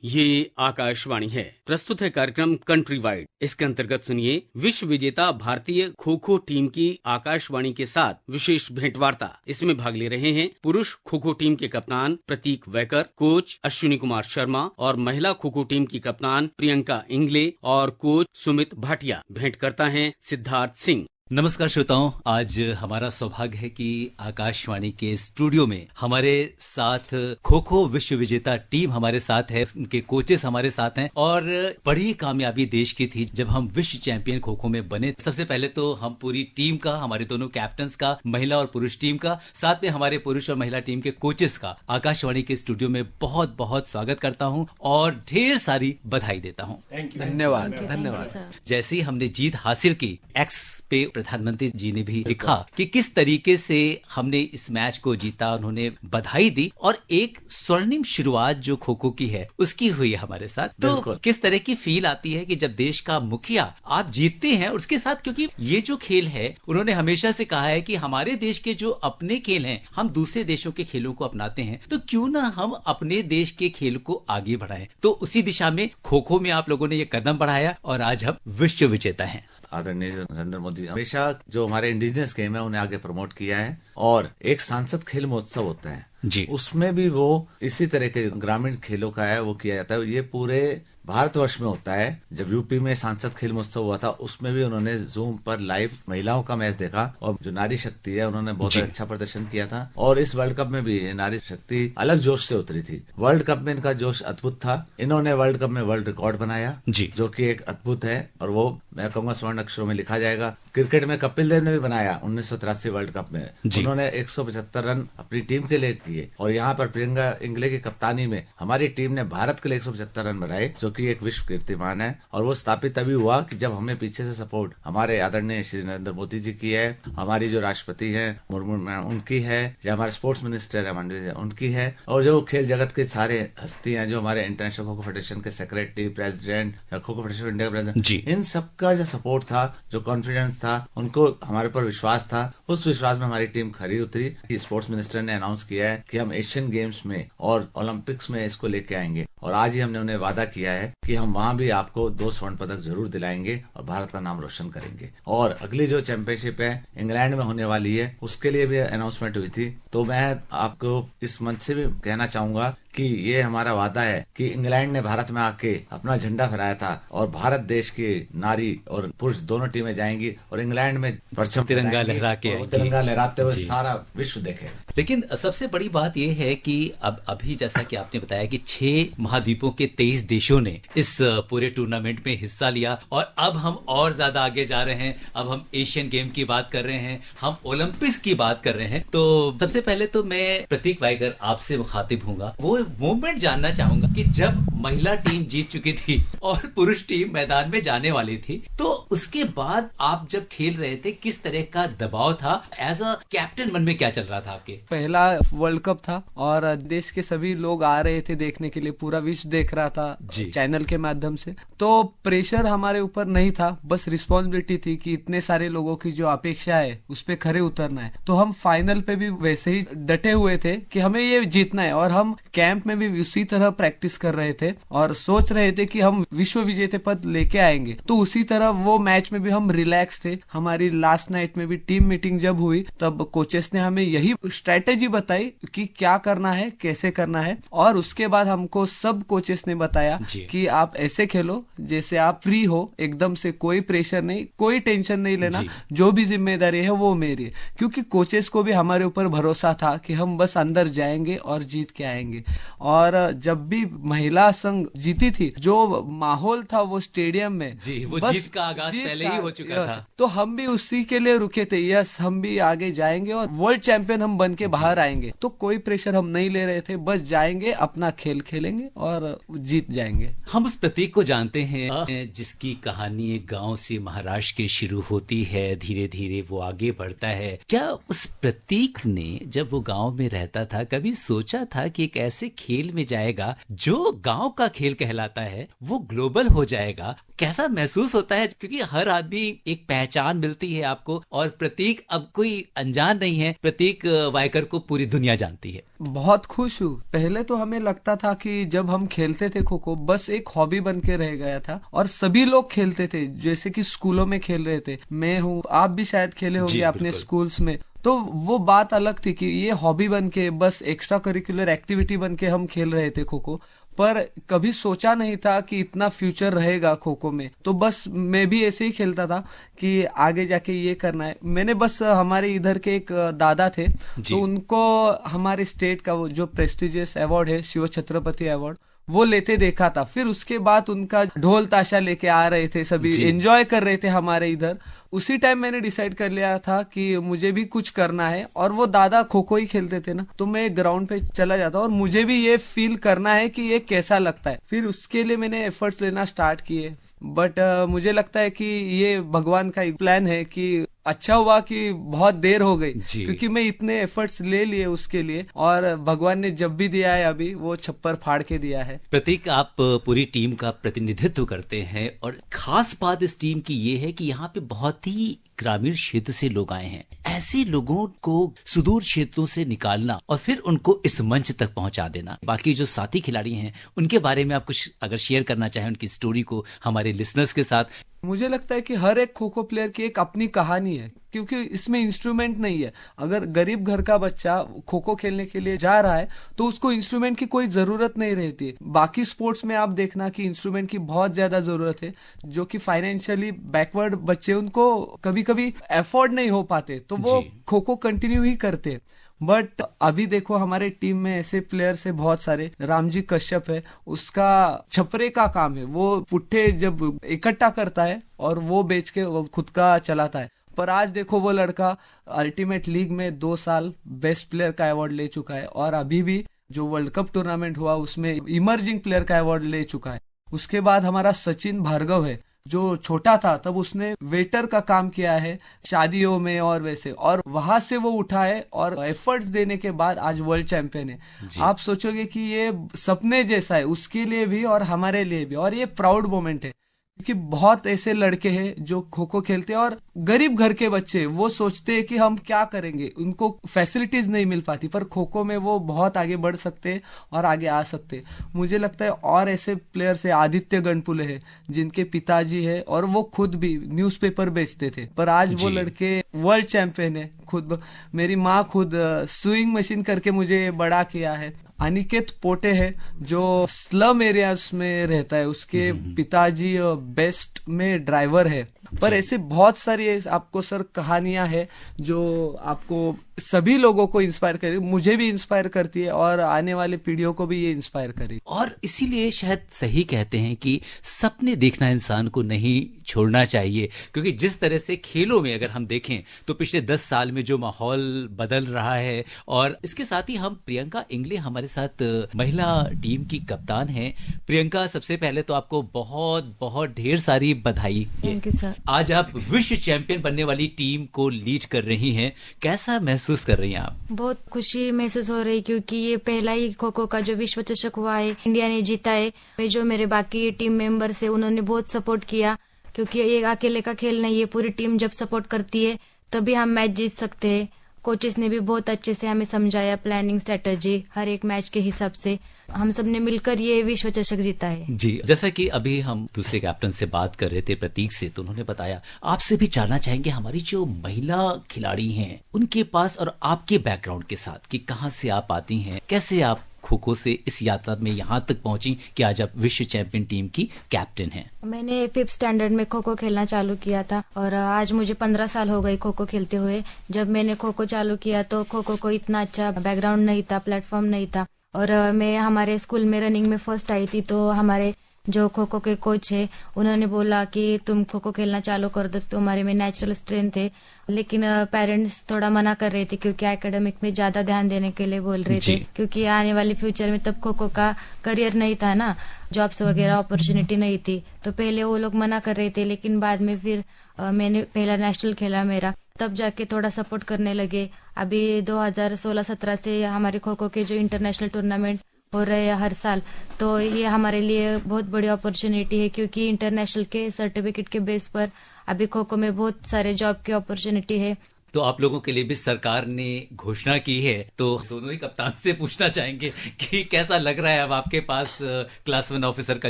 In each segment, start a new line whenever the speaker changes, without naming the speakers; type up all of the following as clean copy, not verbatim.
ये आकाशवाणी है। प्रस्तुत है कार्यक्रम कंट्री वाइड। इसके अंतर्गत सुनिए विश्व विजेता भारतीय खो खो टीम की आकाशवाणी के साथ विशेष भेंटवार्ता। इसमें भाग ले रहे हैं पुरुष खो खो टीम के कप्तान प्रतीक वैकर, कोच अश्विनी कुमार शर्मा और महिला खो खो टीम की कप्तान प्रियंका इंगले और कोच सुमित भाटिया। भेंट करता है सिद्धार्थ सिंह।
नमस्कार श्रोताओं, आज हमारा सौभाग्य है कि आकाशवाणी के स्टूडियो में हमारे साथ खो खो विश्व विजेता टीम हमारे साथ है, उनके कोचेस हमारे साथ हैं और बड़ी कामयाबी देश की थी जब हम विश्व चैंपियन खो खो में बने। सबसे पहले तो हम पूरी टीम का, हमारे दोनों कैप्टन्स का, महिला और पुरुष टीम का, साथ में हमारे पुरुष और महिला टीम के कोचेस का आकाशवाणी के स्टूडियो में बहुत बहुत स्वागत करता हूँ और ढेर सारी बधाई देता हूँ।
धन्यवाद।
जैसे ही हमने जीत हासिल की, एक्स पे प्रधानमंत्री जी ने भी लिखा कि किस तरीके से हमने इस मैच को जीता, उन्होंने बधाई दी और एक स्वर्णिम शुरुआत जो खो खो की है उसकी हुई है हमारे साथ। तो किस तरह की फील आती है कि जब देश का मुखिया आप जीतते हैं, उसके साथ, क्योंकि ये जो खेल है उन्होंने हमेशा से कहा है कि हमारे देश के जो अपने खेल हैं हम दूसरे देशों के खेलों को अपनाते हैं, तो क्यों ना हम अपने देश के खेल को आगे बढ़ाएं। तो उसी दिशा में खो खो में आप लोगों ने ये कदम बढ़ाया और आज हम विश्व विजेता हैं।
आदरणीय नरेंद्र मोदी हमेशा जो हमारे इंडिजिनस गेम है उन्हें आगे प्रमोट किया है और एक सांसद खेल महोत्सव होता है
जी,
उसमें भी वो इसी तरह के ग्रामीण खेलों का है वो किया जाता है। ये पूरे भारतवर्ष में होता है। जब यूपी में सांसद खेल महोत्सव हुआ था उसमें भी उन्होंने जूम पर लाइव महिलाओं का मैच देखा और जो नारी शक्ति है उन्होंने बहुत अच्छा प्रदर्शन किया था। और इस वर्ल्ड कप में भी ये नारी शक्ति अलग जोश से उतरी थी। वर्ल्ड कप में इनका जोश अद्भुत था। इन्होंने वर्ल्ड कप में वर्ल्ड रिकॉर्ड बनाया जो कि एक अद्भुत है और वो मैं कहूंगा स्वर्ण अक्षरों में लिखा जाएगा। क्रिकेट में कपिल देव ने भी बनाया 1983 वर्ल्ड कप में। उन्होंने 175 रन अपनी टीम के लिए किए और यहाँ पर प्रियंका इंगले की कप्तानी में हमारी टीम ने भारत के लिए 175 रन बनाए, जो कि एक विश्व कीर्तिमान है। और वो स्थापित तभी हुआ कि जब हमें पीछे से सपोर्ट हमारे आदरणीय श्री नरेंद्र मोदी जी की है, हमारी जो राष्ट्रपति है मुर्मू उनकी है, जो हमारे स्पोर्ट्स मिनिस्टर है मांडवी उनकी है, और जो खेल जगत के सारे हस्ती हैं, जो हमारे इंटरनेशनल खो खो फेडरेशन के secretary, president, kho kho federation India के प्रेसिडेंट, इन सबका जो सपोर्ट था, जो कॉन्फिडेंस था, उनको हमारे पर विश्वास था। उस विश्वास में हमारी टीम खरी उतरी। स्पोर्ट्स मिनिस्टर ने अनाउंस किया है कि हम एशियन गेम्स में और ओलंपिक्स में इसको लेके आएंगे और आज ही हमने उन्हें वादा किया है कि हम वहां भी आपको 2 स्वर्ण पदक जरूर दिलाएंगे और भारत का नाम रोशन करेंगे। और अगली जो चैंपियनशिप है इंग्लैंड में होने वाली है उसके लिए भी अनाउंसमेंट हुई थी। तो मैं आपको इस मंच से भी कहना चाहूंगा कि ये हमारा वादा है कि इंग्लैंड ने भारत में आके अपना झंडा फहराया था और भारत देश की नारी और पुरुष दोनों टीमें जाएंगी और इंग्लैंड में परचम
तिरंगा लहरा के
तिरंगा लहराते हुए सारा विश्व देखे।
लेकिन सबसे बड़ी बात यह है कि अब अभी जैसा कि आपने बताया कि 6 महाद्वीपों के 23 देशों ने इस पूरे टूर्नामेंट में हिस्सा लिया और अब हम और ज्यादा आगे जा रहे हैं। अब हम एशियन गेम की बात कर रहे हैं, हम ओलंपिक्स की बात कर रहे हैं। तो सबसे पहले तो मैं प्रतीक वाइकर आपसे मुखातिब हूंगा, वो मूवमेंट जानना चाहूंगा कि जब महिला टीम जीत चुकी थी और पुरुष टीम मैदान में जाने वाली थी, तो उसके बाद आप जब खेल रहे थे किस तरह का दबाव था? एज अ कैप्टन मन में क्या चल रहा था आपके?
पहला वर्ल्ड कप था और देश के सभी लोग आ रहे थे देखने के लिए, पूरा विश्व देख रहा था चैनल के माध्यम से। तो प्रेशर हमारे ऊपर नहीं था, बस रिस्पॉन्सिबिलिटी थी कि इतने सारे लोगों की जो अपेक्षा है उस पे खरे उतरना है। तो हम फाइनल पे भी वैसे ही डटे हुए थे कि हमें ये जीतना है और हम कैंप में भी उसी तरह प्रैक्टिस कर रहे थे और सोच रहे थे कि हम विश्व विजेता पद लेके आएंगे। तो उसी तरह वो मैच में भी हम रिलैक्स थे। हमारी लास्ट नाइट में भी टीम मीटिंग जब हुई तब कोचेस ने हमें यही स्ट्रेटेजी बताई कि क्या करना है, कैसे करना है। और उसके बाद हमको सब कोचेस ने बताया कि आप ऐसे खेलो जैसे आप फ्री हो, एकदम से कोई प्रेशर नहीं, कोई टेंशन नहीं लेना, जो भी जिम्मेदारी है वो मेरी है। क्योंकि कोचेस को भी हमारे ऊपर भरोसा था कि हम बस अंदर जाएंगे और जीत के आएंगे। और जब भी महिला संघ जीती थी, जो माहौल था वो स्टेडियम में,
वो जीत का आगाज पहले ही हो चुका था।
तो हम भी उसी के लिए रुके थे, यस हम भी आगे जाएंगे और वर्ल्ड चैंपियन हम बन के बाहर आएंगे। तो कोई प्रेशर हम नहीं ले रहे थे, बस जाएंगे, अपना खेल खेलेंगे और जीत जाएंगे।
हम उस प्रतीक को जानते हैं जिसकी कहानी एक गांव से महाराष्ट्र के शुरू होती है, धीरे धीरे वो आगे बढ़ता है। क्या उस प्रतीक ने जब वो गांव में रहता था कभी सोचा था कि एक ऐसे खेल में जाएगा जो गांव युवाओं का खेल कहलाता है वो ग्लोबल हो जाएगा, कैसा महसूस होता है? क्योंकि हर आदमी एक पहचान मिलती है आपको, और प्रतीक अब कोई अनजान नहीं है, प्रतीक वायकर को पूरी दुनिया जानती है।
बहुत खुश हूँ। पहले तो हमें लगता था कि जब हम खेलते थे खो खो बस एक हॉबी बन के रह गया था और सभी लोग खेलते थे, जैसे कि स्कूलों में खेल रहे थे। मैं हूँ, आप भी शायद खेले होंगे अपने स्कूल्स में। तो वो बात अलग थी कि ये हॉबी बन के, बस एक्स्ट्रा करिकुलर एक्टिविटी बन के हम खेल रहे थे खो खो, पर कभी सोचा नहीं था कि इतना फ्यूचर रहेगा खो खो में। तो बस मैं भी ऐसे ही खेलता था कि आगे जाके ये करना है। मैंने बस हमारे इधर के एक दादा थे, तो उनको हमारे स्टेट का वो जो प्रेस्टिजियस अवार्ड है, शिव छत्रपति अवार्ड, वो लेते देखा था। फिर उसके बाद उनका ढोल ताशा लेके आ रहे थे, सभी एंजॉय कर रहे थे हमारे इधर। उसी टाइम मैंने डिसाइड कर लिया था कि मुझे भी कुछ करना है। और वो दादा खो खो ही खेलते थे ना, तो मैं ग्राउंड पे चला जाता और मुझे भी ये फील करना है कि ये कैसा लगता है। फिर उसके लिए मैंने एफर्ट्स लेना स्टार्ट किए। बट मुझे लगता है कि ये भगवान का एक प्लान है कि अच्छा हुआ कि बहुत देर हो गई, क्योंकि मैं इतने एफर्ट्स ले लिए उसके लिए, और भगवान ने जब भी दिया है अभी वो छप्पर फाड़ के दिया है।
प्रतीक, आप पूरी टीम का प्रतिनिधित्व करते हैं, और खास बात इस टीम की ये है कि यहाँ पे बहुत ही ग्रामीण क्षेत्र से लोग आए हैं। ऐसे लोगों को सुदूर क्षेत्रों से निकालना और फिर उनको इस मंच तक पहुंचा देना। बाकी जो साथी खिलाड़ी हैं उनके बारे में आप कुछ अगर शेयर करना चाहें उनकी स्टोरी को हमारे लिसनर्स के साथ।
मुझे लगता है कि हर एक खो खो प्लेयर की एक अपनी कहानी है, क्योंकि इसमें इंस्ट्रूमेंट नहीं है। अगर गरीब घर का बच्चा खो खो खेलने के लिए जा रहा है तो उसको इंस्ट्रूमेंट की कोई जरूरत नहीं रहती है। बाकी स्पोर्ट्स में आप देखना कि इंस्ट्रूमेंट की बहुत ज्यादा जरूरत है, जो कि फाइनेंशियली बैकवर्ड बच्चे उनको कभी कभी अफोर्ड नहीं हो पाते, तो वो खो खो कंटिन्यू ही करते। बट अभी देखो हमारे टीम में ऐसे प्लेयर्स है बहुत सारे। रामजी कश्यप है, उसका छपरे का काम है, वो पुट्ठे जब इकट्ठा करता है और वो बेच के वो खुद का चलाता है। पर आज देखो वो लड़का अल्टीमेट लीग में 2 साल बेस्ट प्लेयर का अवार्ड ले चुका है, और अभी भी जो वर्ल्ड कप टूर्नामेंट हुआ उसमें इमर्जिंग प्लेयर का अवार्ड ले चुका है। उसके बाद हमारा सचिन भार्गव है, जो छोटा था तब उसने वेटर का काम किया है शादियों में और वैसे, और वहां से वो उठा है और एफर्ट्स देने के बाद आज वर्ल्ड चैंपियन है। आप सोचोगे कि ये सपने जैसा है उसके लिए भी और हमारे लिए भी, और ये प्राउड मोमेंट है, क्योंकि बहुत ऐसे लड़के हैं जो खो खो खेलते हैं और गरीब घर के बच्चे वो सोचते हैं कि हम क्या करेंगे, उनको फैसिलिटीज नहीं मिल पाती, पर खो खो में वो बहुत आगे बढ़ सकते हैं और आगे आ सकते हैं। मुझे लगता है और ऐसे प्लेयर्स है, आदित्य गणपुले है, जिनके पिताजी है और वो खुद भी न्यूज़पेपर बेचते थे, पर आज वो लड़के वर्ल्ड चैंपियन है। खुद मेरी माँ खुद स्विंग मशीन करके मुझे बड़ा किया है। अनिकेत पोटे है जो स्लम एरियाज में रहता है, उसके पिताजी बेस्ट में ड्राइवर है। पर ऐसे बहुत सारी आपको सर कहानियां हैं जो आपको सभी लोगों को इंस्पायर करे, मुझे भी इंस्पायर करती है और आने वाले पीढ़ियों को भी ये इंस्पायर करे।
और इसीलिए शायद सही कहते हैं कि सपने देखना इंसान को नहीं छोड़ना चाहिए, क्योंकि जिस तरह से खेलों में अगर हम देखें तो पिछले 10 साल में जो माहौल बदल रहा है, और इसके साथ ही हम प्रियंका इंगले हमारे साथ महिला टीम की कप्तान हैं। प्रियंका, सबसे पहले तो आपको बहुत बहुत ढेर सारी बधाई।
Thank you sir.
आज आप विश्व चैंपियन बनने वाली टीम को लीड कर रही हैं, कैसा महसूस कर रही हैं आप?
बहुत खुशी महसूस हो रही, क्योंकि ये पहला ही खो खो का जो विश्व चषक हुआ है, इंडिया ने जीता है। जो मेरे बाकी टीम मेंबर्स है उन्होंने बहुत सपोर्ट किया, क्योंकि ये अकेले का खेल नहीं है, पूरी टीम जब सपोर्ट करती है तभी हम मैच जीत सकते हैं। कोचेस ने भी बहुत अच्छे से हमें समझाया, प्लानिंग स्ट्रेटेजी हर एक मैच के हिसाब से हम सब ने मिलकर ये विश्व चषक जीता है।
जी, जैसा कि अभी हम दूसरे कैप्टन से बात कर रहे थे प्रतीक से, तो उन्होंने बताया, आपसे भी जानना चाहेंगे हमारी जो महिला खिलाड़ी हैं उनके पास और आपके बैकग्राउंड के साथ कि कहाँ से आप आती हैं, कैसे आप खो खो से इस यात्रा में यहाँ तक पहुंची कि आज आप विश्व चैंपियन टीम की कैप्टन हैं।
मैंने 5th स्टैंडर्ड में खो खो खेलना चालू किया था और आज मुझे 15 साल हो गए खो खो खेलते हुए। जब मैंने खो खो चालू किया तो खो खो को इतना अच्छा बैकग्राउंड नहीं था, प्लेटफॉर्म नहीं था, और मैं हमारे स्कूल में रनिंग में फर्स्ट आई थी। तो हमारे जो खो खो के कोच है उन्होंने बोला कि तुम खो खो खेलना चालू कर दो, तुम्हारे में नेचुरल स्ट्रेंथ है। लेकिन पेरेंट्स थोड़ा मना कर रहे थे, क्योंकि एकेडमिक में ज्यादा ध्यान देने के लिए बोल रहे थे, क्योंकि आने वाले फ्यूचर में तब खो खो का करियर नहीं था ना, जॉब्स वगैरह अपॉर्चुनिटी नहीं थी। तो पहले वो लोग मना कर रहे थे, लेकिन बाद में फिर मैंने पहला नेशनल खेला मेरा, तब जाके थोड़ा सपोर्ट करने लगे। अभी 2016-17 से हमारे खो खो के जो इंटरनेशनल टूर्नामेंट हो रहे हैं हर साल, तो ये हमारे लिए बहुत बड़ी अपॉर्चुनिटी है, क्योंकि इंटरनेशनल के सर्टिफिकेट के बेस पर अभी खो खो में बहुत सारे जॉब की अपॉर्चुनिटी है।
तो आप लोगों के लिए भी सरकार ने घोषणा की है, तो दोनों ही कप्तान से पूछना चाहेंगे कि कैसा लग रहा है, अब आपके पास क्लास 1 ऑफिसर का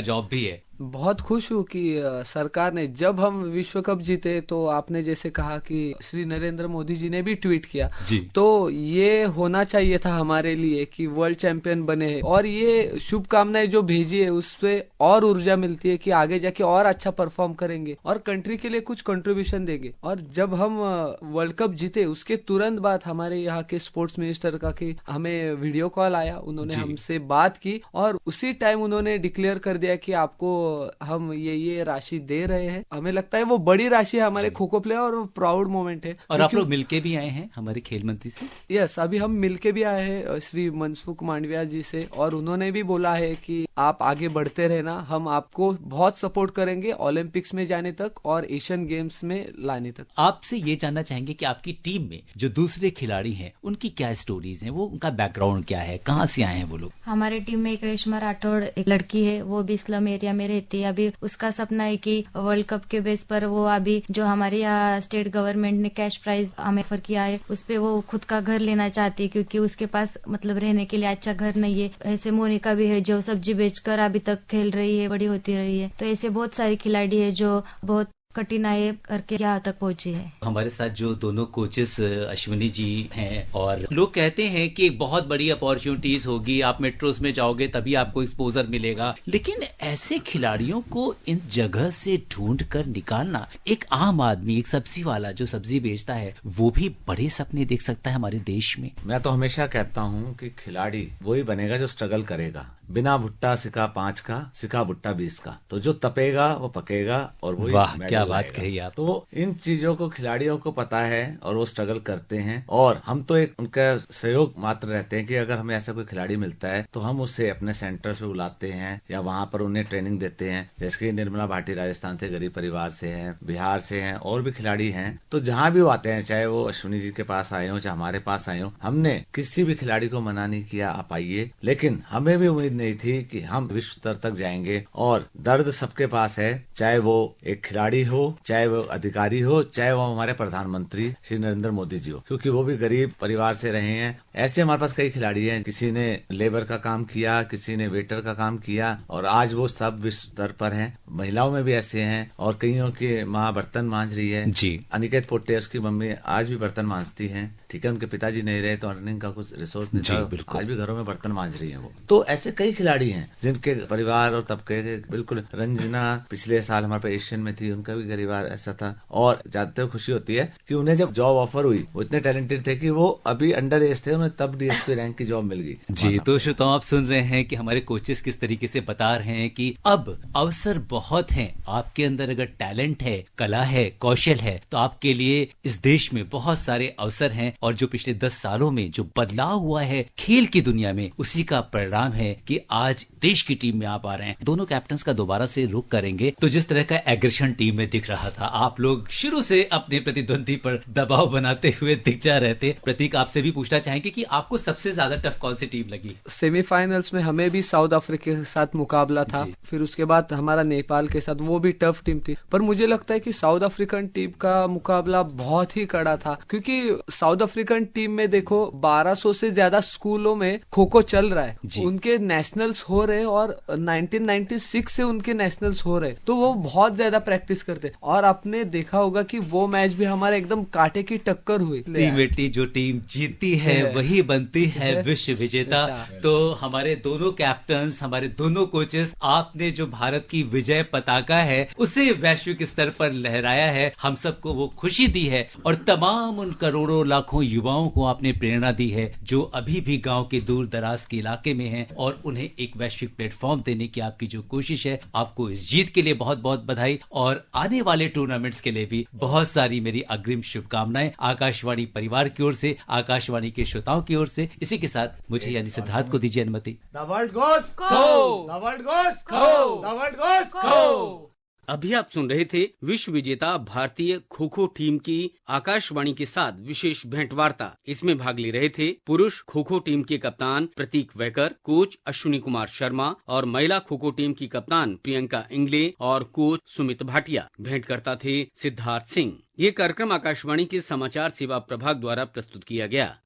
जॉब भी है।
बहुत खुश हूँ कि सरकार ने, जब हम विश्व कप जीते तो आपने जैसे कहा कि श्री नरेंद्र मोदी जी ने भी ट्वीट किया
जी।
तो ये होना चाहिए था हमारे लिए कि वर्ल्ड चैंपियन बने हैं, और ये शुभकामनाएं जो भेजी है उसपे और ऊर्जा मिलती है कि आगे जाके और अच्छा परफॉर्म करेंगे और कंट्री के लिए कुछ कंट्रीब्यूशन देंगे। और जब हम वर्ल्ड कप जीते उसके तुरंत बाद हमारे यहाँ के स्पोर्ट्स मिनिस्टर का कि हमें वीडियो कॉल आया, उन्होंने हमसे बात की और उसी टाइम उन्होंने डिक्लेयर कर दिया कि आपको हम ये राशि दे रहे हैं। हमें लगता है वो बड़ी राशि है हमारे खो खो प्लेयर और प्राउड मोमेंट है।
और आप लोग मिलके भी आए हैं हमारे खेल मंत्री से?
यस, अभी हम मिलके भी आए हैं श्री मनसुख मांडविया जी से, और उन्होंने भी बोला है कि आप आगे बढ़ते रहना, हम आपको बहुत सपोर्ट करेंगे ओलंपिक्स में जाने तक और एशियन गेम्स में लाने तक।
आपसे ये जानना चाहेंगे कि आपकी टीम में जो दूसरे खिलाड़ी हैं उनकी क्या स्टोरीज हैं, वो उनका बैकग्राउंड क्या है, कहाँ से आए हैं वो लोग?
हमारे टीम में एक रेशमा राठौड़ एक लड़की है, वो भी स्लम एरिया में रहती है। अभी उसका सपना है कि वर्ल्ड कप के बेस पर वो अभी जो हमारे यहाँ स्टेट गवर्नमेंट ने कैश प्राइज हमें ऑफर किया है उस पे वो खुद का घर लेना चाहती है, क्योंकि उसके पास मतलब रहने के लिए अच्छा घर नहीं है। ऐसे मोनिका भी है जो सब्जी बेचकर अभी तक खेल रही है, बड़ी होती रही है। तो ऐसे बहुत सारे खिलाड़ी है जो बहुत कठिनाई करके यहाँ तक पहुंची है।
हमारे साथ जो दोनों कोचेस अश्विनी जी हैं, और लोग कहते हैं कि एक बहुत बड़ी अपॉर्चुनिटीज होगी, आप मेट्रोस में जाओगे तभी आपको एक्सपोजर मिलेगा, लेकिन ऐसे खिलाड़ियों को इन जगह से ढूंढ कर निकालना, एक आम आदमी, एक सब्जी वाला जो सब्जी बेचता है, वो भी बड़े सपने देख सकता है हमारे देश में।
मैं तो हमेशा कहता हूँ कि खिलाड़ी वही बनेगा जो स्ट्रगल करेगा। बिना भुट्टा सिका 5 का, सिका भुट्टा 20 का। तो जो तपेगा वो पकेगा और वही
क्या बात कही आप।
तो इन चीजों को खिलाड़ियों को पता है और वो स्ट्रगल करते हैं, और हम तो एक उनका सहयोग मात्र रहते हैं कि अगर हमें ऐसा कोई खिलाड़ी मिलता है तो हम उसे अपने सेंटर्स पे बुलाते हैं या वहाँ पर उन्हें ट्रेनिंग देते हैं। जैसे कि निर्मला भाटी राजस्थान से, गरीब परिवार से हैं, बिहार से हैं, और भी खिलाड़ी हैं। तो जहाँ भी वो आते हैं, चाहे वो अश्विनी जी के पास आए हो चाहे हमारे पास आए हो, हमने किसी भी खिलाड़ी को मना नहीं किया आप आइए, लेकिन हमें भी उम्मीद नहीं थी कि हम विश्व स्तर तक जाएंगे। और दर्द सबके पास है, चाहे वो एक खिलाड़ी हो, चाहे वो अधिकारी हो, चाहे वो हमारे प्रधानमंत्री श्री नरेंद्र मोदी जी हो, क्योंकि वो भी गरीब परिवार से रहे हैं। ऐसे हमारे पास कई खिलाड़ी हैं, किसी ने लेबर का काम किया, किसी ने वेटर का काम किया, और आज वो सब विश्व स्तर पर हैं। महिलाओं में भी ऐसे हैं, और कईयों की माँ बर्तन मांज रही है
जी।
अनिकेत पोट्टे उसकी मम्मी आज भी बर्तन मांजती हैं। ठीक है, उनके पिताजी नहीं रहे तो अर्निंग का कुछ रिसोर्स नहीं था, आज भी घरों में बर्तन मांज रही हैं वो। तो ऐसे कई खिलाड़ी हैं जिनके परिवार और तबके के बिल्कुल। रंजना पिछले साल हमारे पास एशियन में थी, उनका भी परिवार ऐसा था। और जानते हो खुशी होती है कि उन्हें जब जॉब ऑफर हुई, वो इतने टैलेंटेड थे कि वो अभी अंडर एज थे, उन्हें तब डीएसपी रैंक की जॉब मिल गई
जी। तो श्रोताओं, आप सुन रहे हैं कि हमारे कोचेस किस तरीके से बता रहे हैं कि अब अवसर बहुत हैं। आपके अंदर अगर टैलेंट है, कला है, कौशल है, तो आपके लिए इस देश में बहुत सारे अवसर हैं। और जो पिछले 10 सालों में जो बदलाव हुआ है खेल की दुनिया में, उसी का परिणाम है कि आज देश की टीम में आप आ रहे हैं। दोनों कैप्टन्स का दोबारा से रुख करेंगे तो जिस तरह का एग्रेशन टीम में दिख रहा था, आप लोग शुरू से अपने प्रतिद्वंदी पर दबाव बनाते हुए दिख जा रहे थे। प्रतीक, आपसे भी पूछना चाहेंगे कि आपको सबसे ज्यादा टफ कौन सी टीम लगी?
सेमीफाइनल्स में हमें भी साउथ अफ्रीका के साथ मुकाबला था, फिर उसके बाद हमारा नेपाल के साथ, वो भी टफ टीम थी। पर मुझे लगता है कि साउथ अफ्रीकन टीम का मुकाबला बहुत ही कड़ा था, क्योंकि साउथ अफ्रीकन टीम में देखो 1200 से ज्यादा स्कूलों में खो खो चल रहा है, उनके नेशनल्स हो रहे और 1996 से उनके नेशनल्स हो रहे, तो वो बहुत ज्यादा प्रैक्टिस करते। और आपने देखा होगा कि वो मैच भी हमारे एकदम कांटे की टक्कर हुई।
बेटी जो टीम जीतती है वही बनती है विश्व विजेता। तो हमारे दोनों कैप्टन्स, हमारे दोनों कोचेस, आपने जो भारत की विजय पताका है उसे वैश्विक स्तर पर लहराया है, हम सबको वो खुशी दी है, और तमाम उन करोड़ों लाखों युवाओं को आपने प्रेरणा दी है जो अभी भी गांव के दूर दराज के इलाके में हैं, और उन्हें एक वैश्विक प्लेटफॉर्म देने की आपकी जो कोशिश है, आपको इस जीत के लिए बहुत बहुत बधाई, और आने वाले टूर्नामेंट्स के लिए भी बहुत सारी मेरी अग्रिम शुभकामनाएं आकाशवाणी परिवार की ओर से, आकाशवाणी के श्रोताओं की ओर से। इसी के साथ मुझे यानी सिद्धार्थ को दीजिए अनुमति।
The world goes, go! The world goes, go! The world goes, go!
अभी आप सुन रहे थे विश्व विजेता भारतीय खो खो टीम की आकाशवाणी के साथ विशेष भेंट वार्ता। इसमें भाग ले रहे थे पुरुष खो खो टीम के कप्तान प्रतीक वैकर, कोच अश्विनी कुमार शर्मा और महिला खो खो टीम की कप्तान प्रियंका इंगले और कोच सुमित भाटिया। भेंटकर्ता थे सिद्धार्थ सिंह। ये कार्यक्रम आकाशवाणी के समाचार सेवा प्रभाग द्वारा प्रस्तुत किया गया।